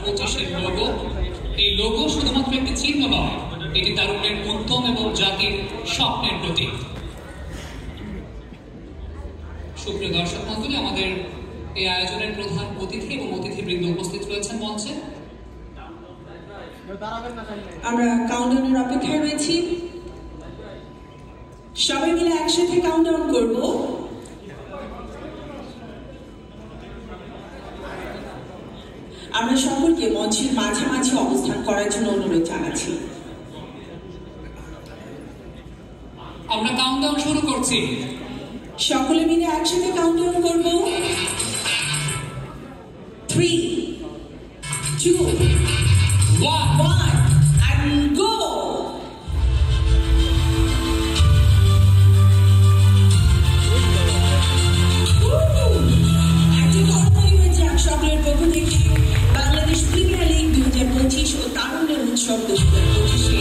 25-এর logo. এই logo শুধুমাত্র একটি চিহ্ন নয়, এটি তারুণ্যের উদ্যম এবং জাতির স্বপ্নের প্রতীক। সুপ্রিয় দর্শক মণ্ডলী, আমাদের এই আয়োজনের প্রধান অতিথি এবং অতিথিবৃন্দ উপস্থিত রয়েছেন মঞ্চে। আমরা কাউন্টডাউনের অপেক্ষায় রয়েছি। সবাই মিলে একসাথে কাউন্টডাউন করব। আমরা সকলকে মঞ্চের মাঝামাঝি অবস্থান করার জন্য অনুরোধ জানাচ্ছি। আমরা কাউন্টডাউন শুরু করছি। সকলে মিলে একসাথে কাউন্টডাউন করব। 3, 2, 1 and go! সকলের পক্ষ থেকে বাংলাদেশ প্রিমিয়ার লিগ 2025 ও তারুণ্যের উৎসব 2025 সেই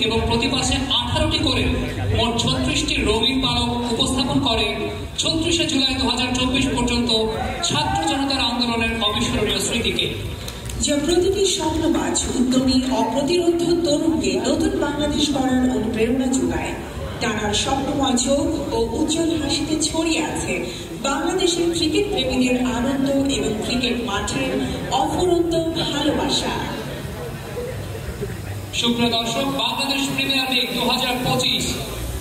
এবং প্রতি পাশে 18টি করে মোট 36টি রঙিন পালক উপস্থাপন করে 36শে জুলাই 2024 পর্যন্ত ছাত্র জনতার আন্দোলনের অবিস্মরণীয় স্মৃতিকে। যা প্রতিটি স্বপ্নবাজ উদ্যমী অপ্রতিরোধ তরুণকে নতুন বাংলাদেশ গড়ার অনুপ্রেরণা যোগায়। টানার স্বপ্নময় চোখ ও উজ্জ্বল হাসিতে ছড়িয়ে আছে বাংলাদেশের ক্রিকেট প্রেমীদের আনন্দ এবং ক্রিকেট মাঠের অফুরন্ত ভালোবাসা। সুপ্রিয় দর্শক, বাংলাদেশ প্রিমিয়ার লিগ 2025,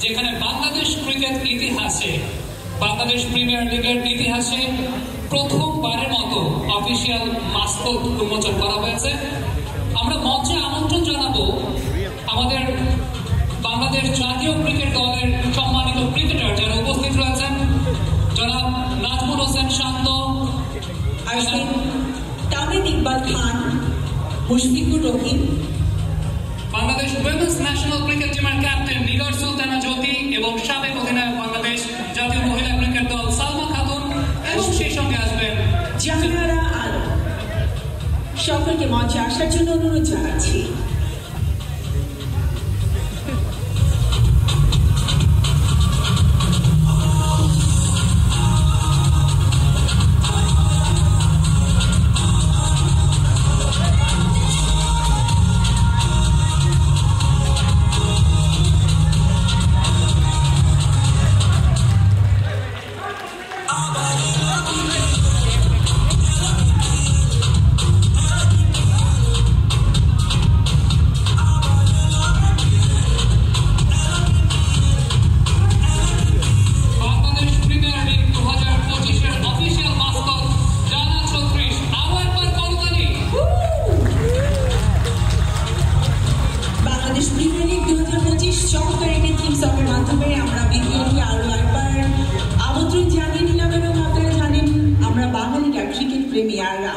যেখানে বাংলাদেশ ক্রিকেট ইতিহাসে, বাংলাদেশ প্রিমিয়ার লিগের ইতিহাসে প্রথমবারের মতো অফিসিয়াল মাস্কট উন্মোচন করা হয়েছে। আমরা মঞ্চে আমন্ত্রণ জানাবো আমাদের বাংলাদেশ জাতীয় ক্রিকেট দলের সম্মানিত ক্রিকেটার যারা উপস্থিত রয়েছেন, জনাব নাজমুল হোসেন শান্ত, তামিম ইকবাল খান, Mushfiqur Rahim, Bangladesh women's national cricket টিমের ক্যাপ্টেন নিগার সুলতানা জ্যোতি এবং সাবেক অধিনায়ক বাংলাদেশ জাতীয় মহিলা ক্রিকেট দল সালমা খাতুন, এবং সেই সঙ্গে আসবেন জাহানারা আলম। সকলকে মঞ্চে আসার জন্য অনুরোধ জানাচ্ছি।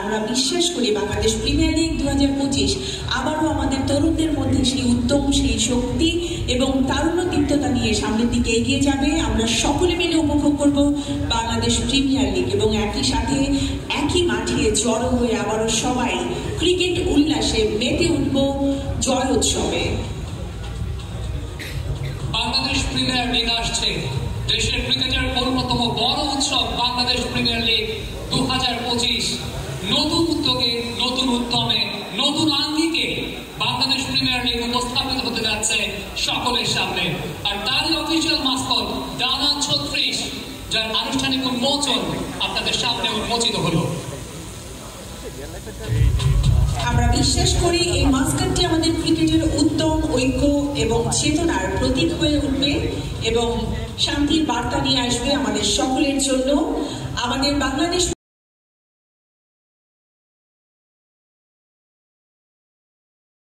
আমরা বিশ্বাস করি বাংলাদেশ প্রিমিয়ার লিগ 2025 আবারও আমাদের তরুণদের মধ্যে সেই উদ্যম, সেই শক্তি এবং তারুণ্য দীপ্ততা নিয়ে সামনের দিকে এগিয়ে যাবে। আমরা সকলে মিলে উপভোগ করব বাংলাদেশ প্রিমিয়ার লিগ এবং একই সাথে একই মাঠে জড়ো হয়ে আবারও সবাই ক্রিকেট উল্লাসে মেতে উঠব জয় উৎসবে। বাংলাদেশ প্রিমিয়ার লিগ আসছে। দেশের ক্রিকেটের অন্যতম বড় উৎসব বাংলাদেশ প্রিমিয়ার লিগ 2025। নতুন উদ্যোগে, নতুন উদ্যমে, নতুন আঙ্গিকে বাংলাদেশ প্রিমিয়ার লিগ উপস্থাপিত হতে যাচ্ছে সকলের সামনে। আর তারই অফিসিয়াল মাস্কট ডানা 36, যার আনুষ্ঠানিক উন্মোচন আপনাদের সামনে উন্মোচিত হলো। আমরা বিশ্বাস করি এই মাস্কটটি আমাদের ক্রিকেটের উদ্যম, ঐক্য এবং চেতনার প্রতীক হয়ে উঠবে এবং শান্তির বার্তা নিয়ে আসবে আমাদের সকলের জন্য। আমাদের বাংলাদেশ